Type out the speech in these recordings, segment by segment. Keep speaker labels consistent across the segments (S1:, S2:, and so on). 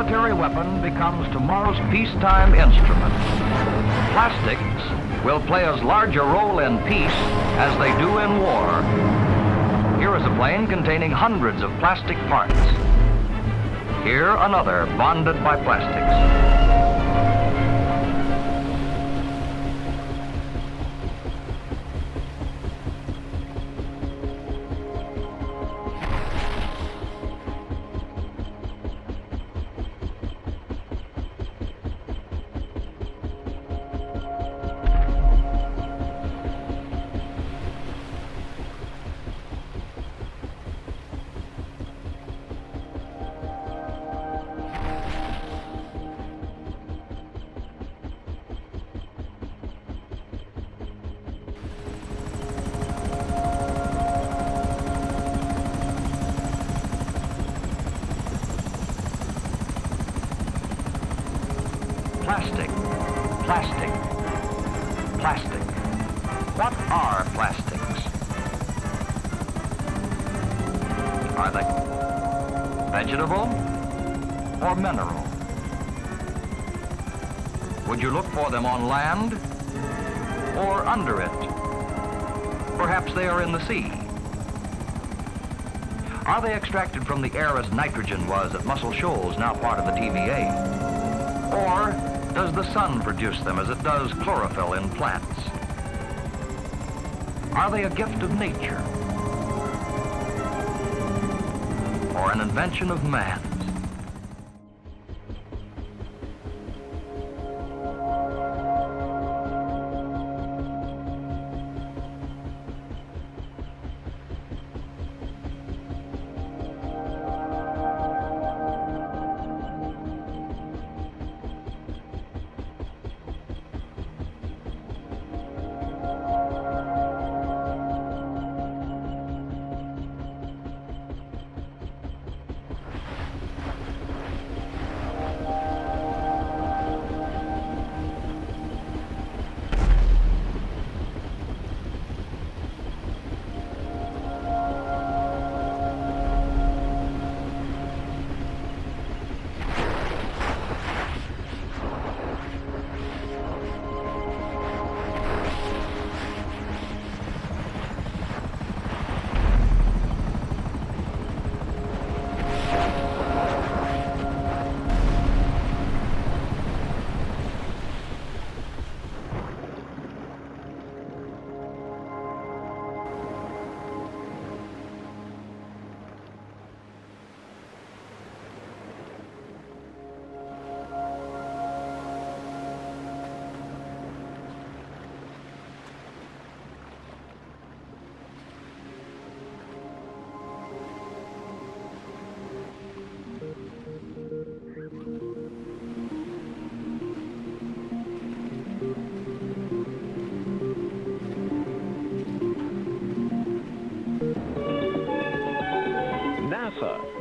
S1: military weapon becomes tomorrow's peacetime instrument. Plastics will play as large a role in peace as they do in war. Here is a plane containing hundreds of plastic parts. Here, another bonded by plastics. Plastic, plastic, plastic. What are plastics? Are they vegetable or mineral? Would you look for them on land or under it? Perhaps they are in the sea. Are they extracted from the air as nitrogen was at Muscle Shoals, now part of the TVA? Or does the sun produce them as it does chlorophyll in plants? Are they a gift of nature or an invention of man?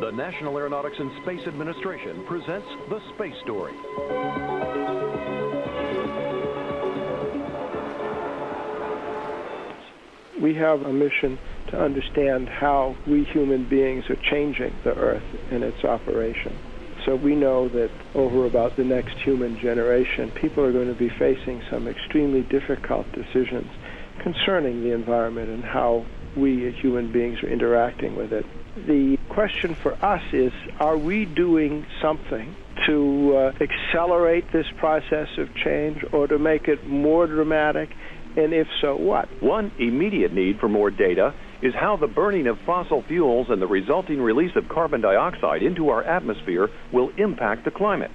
S2: The National Aeronautics and Space Administration presents The Space Story.
S3: We have a mission to understand how we human beings are changing the Earth in its operation. So we know that over about the next human generation, people are going to be facing some extremely difficult decisions concerning the environment and how we as human beings are interacting with it. The question for us is, are we doing something to accelerate this process of change or to make it more dramatic? And if so, what?
S2: One immediate need for more data is how the burning of fossil fuels and the resulting release of carbon dioxide into our atmosphere will impact the climate.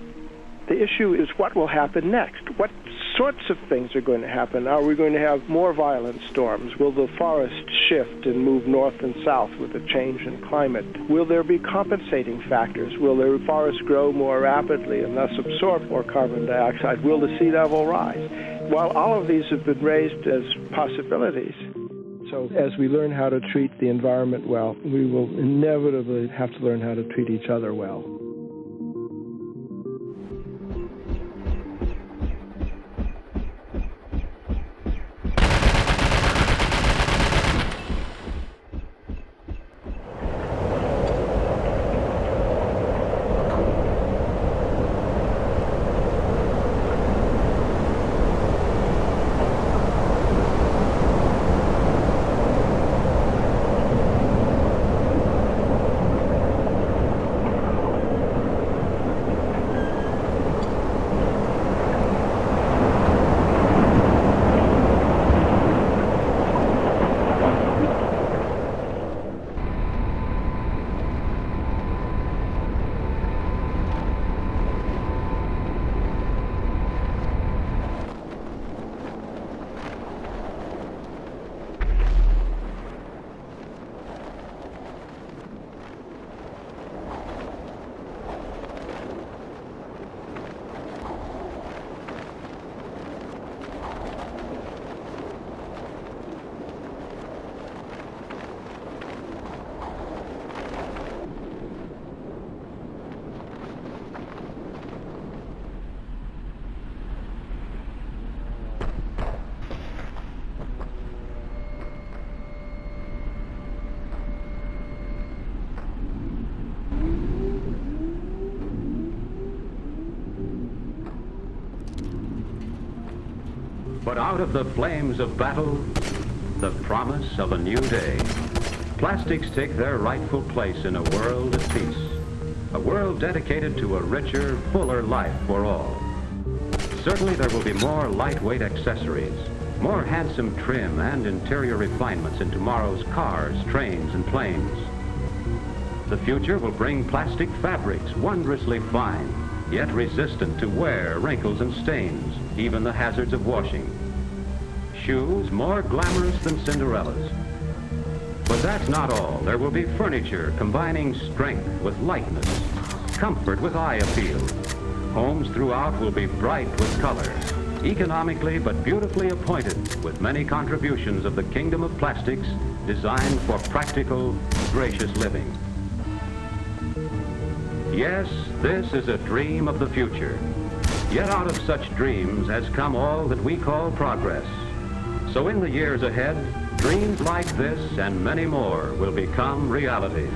S3: The issue is what will happen next. What sorts of things are going to happen? Are we going to have more violent storms? Will the forest shift and move north and south with a change in climate? Will there be compensating factors? Will the forest grow more rapidly and thus absorb more carbon dioxide? Will the sea level rise? While all of these have been raised as possibilities, so as we learn how to treat the environment well, we will inevitably have to learn how to treat each other well.
S4: But out of the flames of battle, the promise of a new day. Plastics take their rightful place in a world at peace. A world dedicated to a richer, fuller life for all. Certainly there will be more lightweight accessories, more handsome trim and interior refinements in tomorrow's cars, trains, and planes. The future will bring plastic fabrics wondrously fine, yet resistant to wear, wrinkles, and stains, even the hazards of washing. Shoes more glamorous than Cinderella's. But that's not all. There will be furniture combining strength with lightness, comfort with eye appeal. Homes throughout will be bright with color, economically but beautifully appointed with many contributions of the kingdom of plastics designed for practical, gracious living. Yes, this is a dream of the future. Yet out of such dreams has come all that we call progress. So in the years ahead, dreams like this and many more will become realities.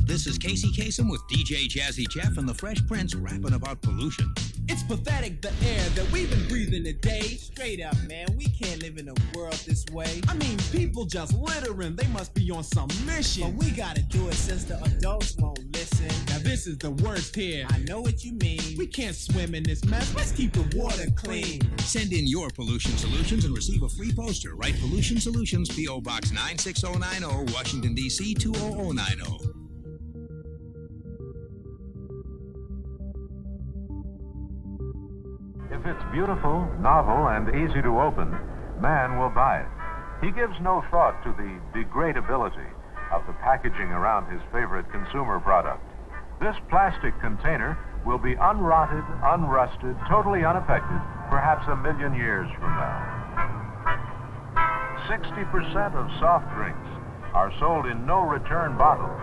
S5: This is Casey Kasem with DJ Jazzy Jeff and the Fresh Prince rapping about pollution.
S6: It's pathetic, the air that we've been breathing today. Straight up, man, we can't live in a world this way. I mean, people just littering, they must be on some mission. But we gotta do it since the adults won't listen. Now this is the worst here. I know what you mean. We can't swim in this mess, let's keep the water clean.
S5: Send in your pollution solutions and receive a free poster. Write Pollution Solutions, P.O. Box 96090, Washington, D.C. 20090.
S7: If it's beautiful, novel, and easy to open, man will buy it. He gives no thought to the degradability of the packaging around his favorite consumer product. This plastic container will be unrotted, unrusted, totally unaffected, perhaps 1,000,000 years from now. 60% of soft drinks are sold in no-return bottles.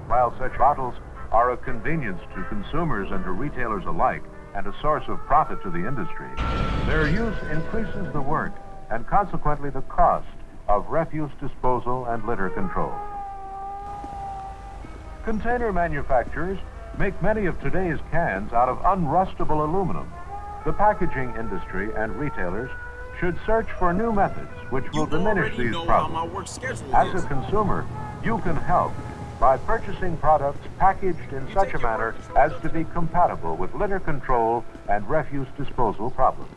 S7: While such bottles are a convenience to consumers and to retailers alike, and a source of profit to the industry, their use increases the work and consequently the cost of refuse disposal and litter control. Container manufacturers make many of today's cans out of unrustable aluminum. The packaging industry and retailers should search for new methods which will diminish these problems. As a consumer, you can help by purchasing products packaged in such a manner as to be compatible with litter control and refuse disposal problems.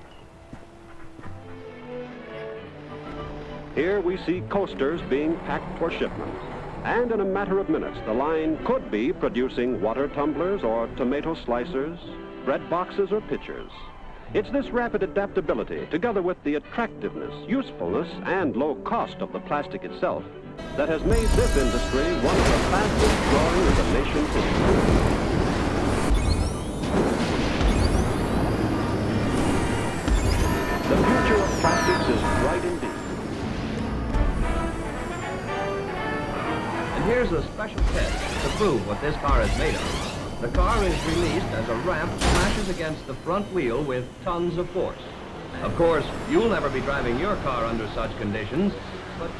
S8: Here we see coasters being packed for shipment. And in a matter of minutes, the line could be producing water tumblers or tomato slicers, bread boxes or pitchers. It's this rapid adaptability, together with the attractiveness, usefulness, and low cost of the plastic itself, that has made this industry one of the fastest growing in the nation's history. The future of plastics is bright indeed.
S1: And here's a special test to prove what this car is made of. The car is released as a ramp smashes against the front wheel with tons of force. Of course, you'll never be driving your car under such conditions, but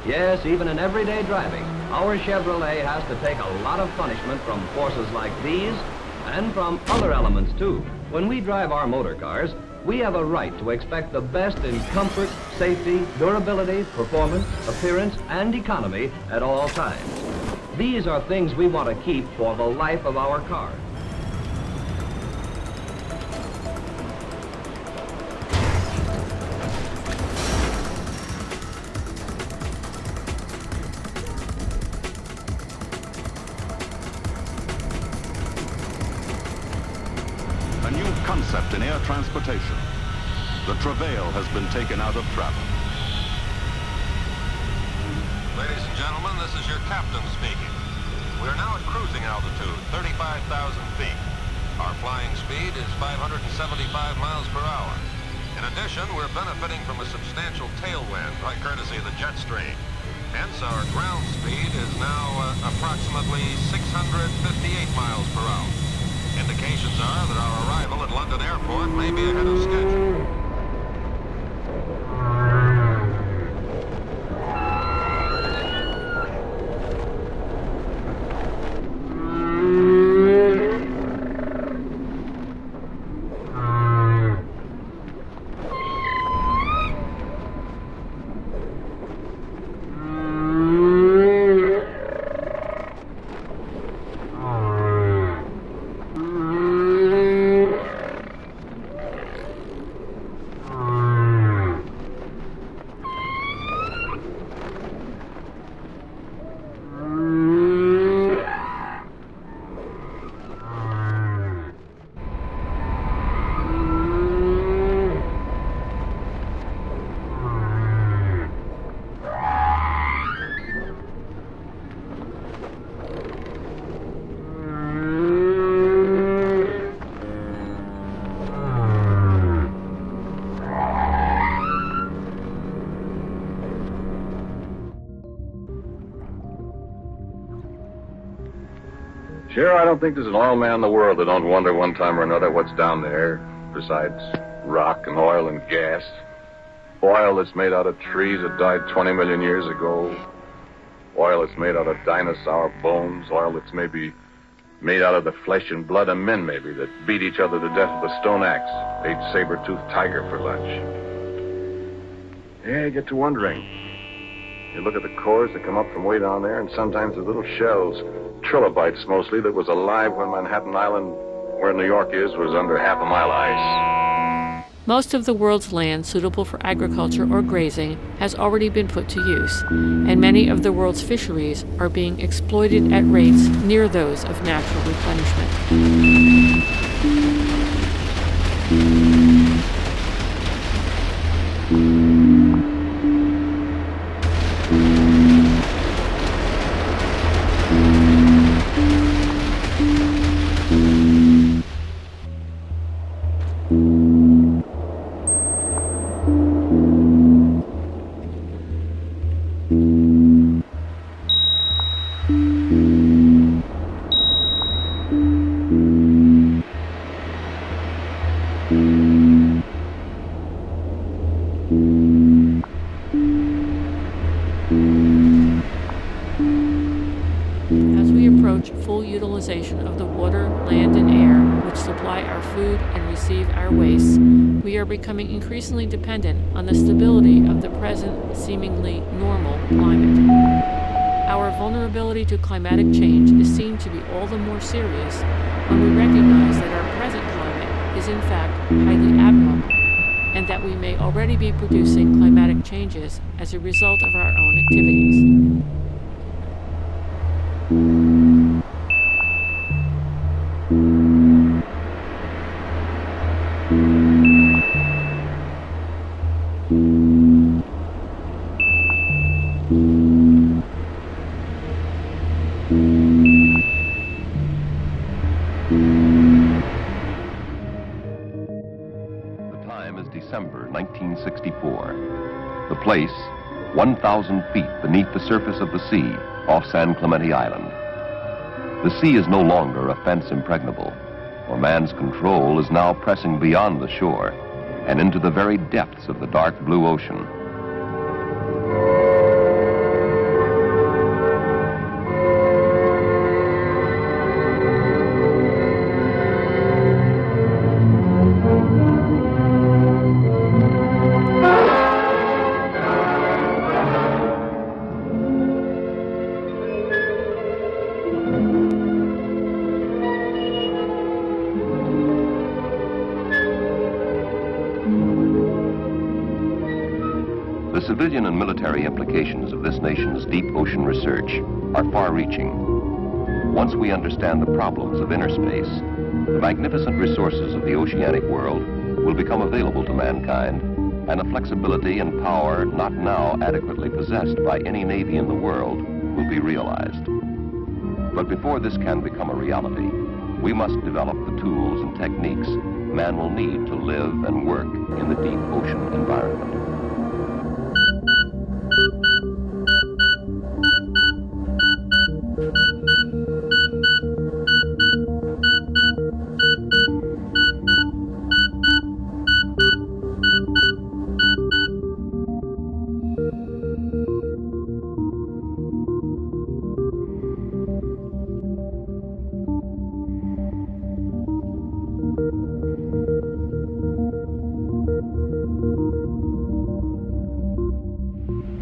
S1: yes, even in everyday driving, our Chevrolet has to take a lot of punishment from forces like these and from other elements too. When we drive our motor cars, we have a right to expect the best in comfort, safety, durability, performance, appearance, and economy at all times. These are things we want to keep for the life of our car.
S9: A new concept in air transportation. The travail has been taken out of travel.
S10: Ladies and gentlemen, this is your captain speaking. We are now at cruising altitude, 35,000 feet. Our flying speed is 575 miles per hour. In addition, we're benefiting from a substantial tailwind by courtesy of the jet stream. Hence, our ground speed is now approximately 658 miles per hour. Indications are that our arrival at London Airport may be ahead of schedule.
S11: Sure, I don't think there's an oil man in the world that don't wonder one time or another what's down there, besides rock and oil and gas. Oil that's made out of trees that died 20 million years ago. Oil that's made out of dinosaur bones. Oil that's maybe made out of the flesh and blood of men, maybe, that beat each other to death with a stone axe, ate saber-toothed tiger for lunch. Yeah, you get to wondering. You look at the cores that come up from way down there, and sometimes the little shells, trilobites mostly, that was alive when Manhattan Island, where New York is, was under half a mile of ice.
S12: Most of the world's land suitable for agriculture or grazing has already been put to use, and many of the world's fisheries are being exploited at rates near those of natural replenishment. Full utilization of the water, land, and air which supply our food and receive our wastes, we are becoming increasingly dependent on the stability of the present, seemingly normal climate. Our vulnerability to climatic change is seen to be all the more serious when we recognize that our present climate is in fact highly abnormal, and that we may already be producing climatic changes as a result of our own activities.
S13: December 1964. The place, 1,000 feet beneath the surface of the sea off San Clemente Island. The sea is no longer a fence impregnable, for man's control is now pressing beyond the shore and into the very depths of the dark blue ocean. The civilian and military implications of this nation's deep ocean research are far-reaching. Once we understand the problems of inner space, the magnificent resources of the oceanic world will become available to mankind, and a flexibility and power not now adequately possessed by any navy in the world will be realized. But before this can become a reality, we must develop the tools and techniques man will need to live and work in the deep ocean environment.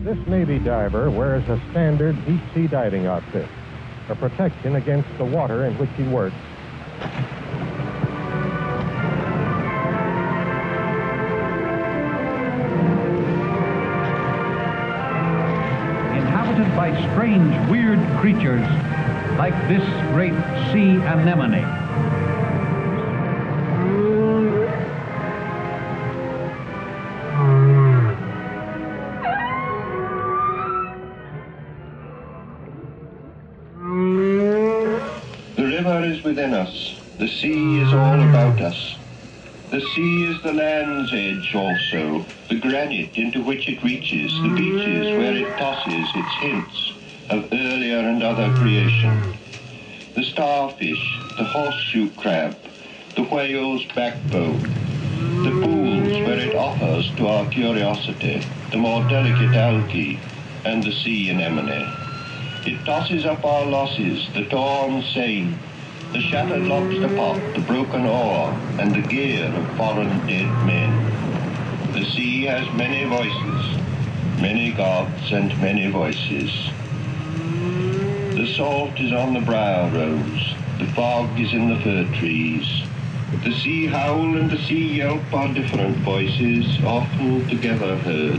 S7: This Navy diver wears a standard deep-sea diving outfit, a protection against the water in which he works.
S14: Inhabited by strange, weird creatures like this great sea anemone.
S15: The river is within us. The sea is all about us. The sea is the land's edge also, the granite into which it reaches, the beaches where it tosses its hints of earlier and other creation. the starfish, the horseshoe crab, the whale's backbone, the pools where it offers to our curiosity the more delicate algae, and the sea anemone. It tosses up our losses, the torn seine, the shattered lobster pot, the broken oar, and the gear of foreign dead men. The sea has many voices, many gods and many voices. The salt is on the briar rose, the fog is in the fir trees. The sea howl and the sea yelp are different voices, often together heard.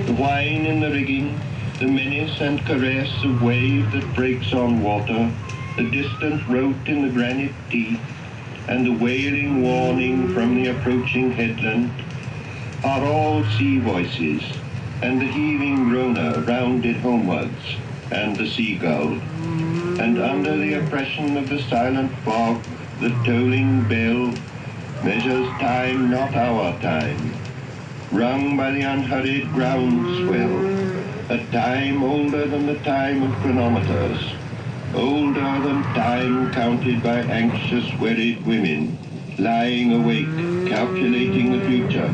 S15: The whine in the rigging, the menace and caress of wave that breaks on water, the distant rote in the granite teeth, and the wailing warning from the approaching headland are all sea voices, and the heaving groaner rounded homewards, and the seagull. And under the oppression of the silent fog, the tolling bell measures time, not our time, rung by the unhurried groundswell, a time older than the time of chronometers, older than time counted by anxious, worried women, lying awake, calculating the future,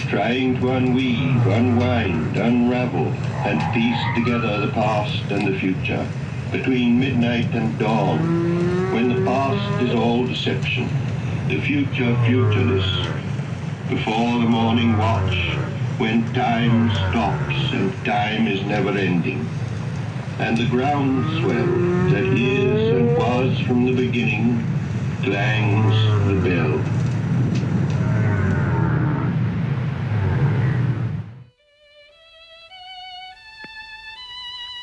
S15: trying to unweave, unwind, unravel, and piece together the past and the future, between midnight and dawn, when the past is all deception, the future futureless, before the morning watch, when time stops and time is never ending, and the groundswell that is and was from the beginning clangs the bell.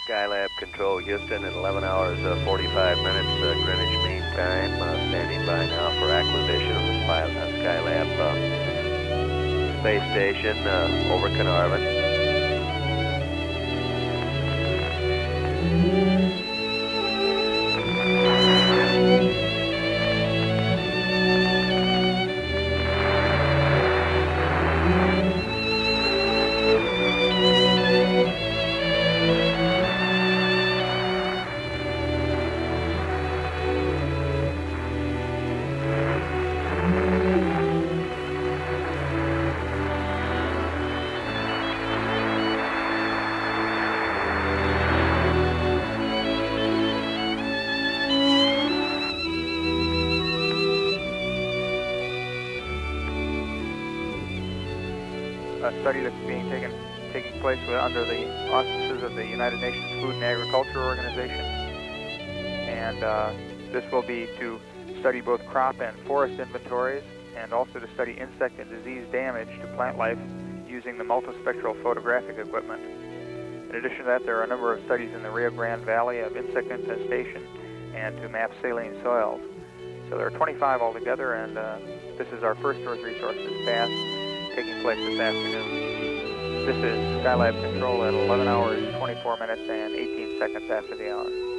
S16: Skylab Control Houston at 11 hours 45 minutes Greenwich Mean Time. Standing by now for acquisition of the pilot on Skylab Space Station over Carnarvon.
S17: A study that's taking place under the auspices of the United Nations Food and Agriculture Organization, and this will be to study both crop and forest inventories, and also to study insect and disease damage to plant life using the multispectral photographic equipment. In addition to that, there are a number of studies in the Rio Grande Valley of insect infestation and to map saline soils. So there are 25 altogether, and this is our first Earth Resources Pass taking place this afternoon. This is Skylab Control at 11 hours, 24 minutes, and 18 seconds after the hour.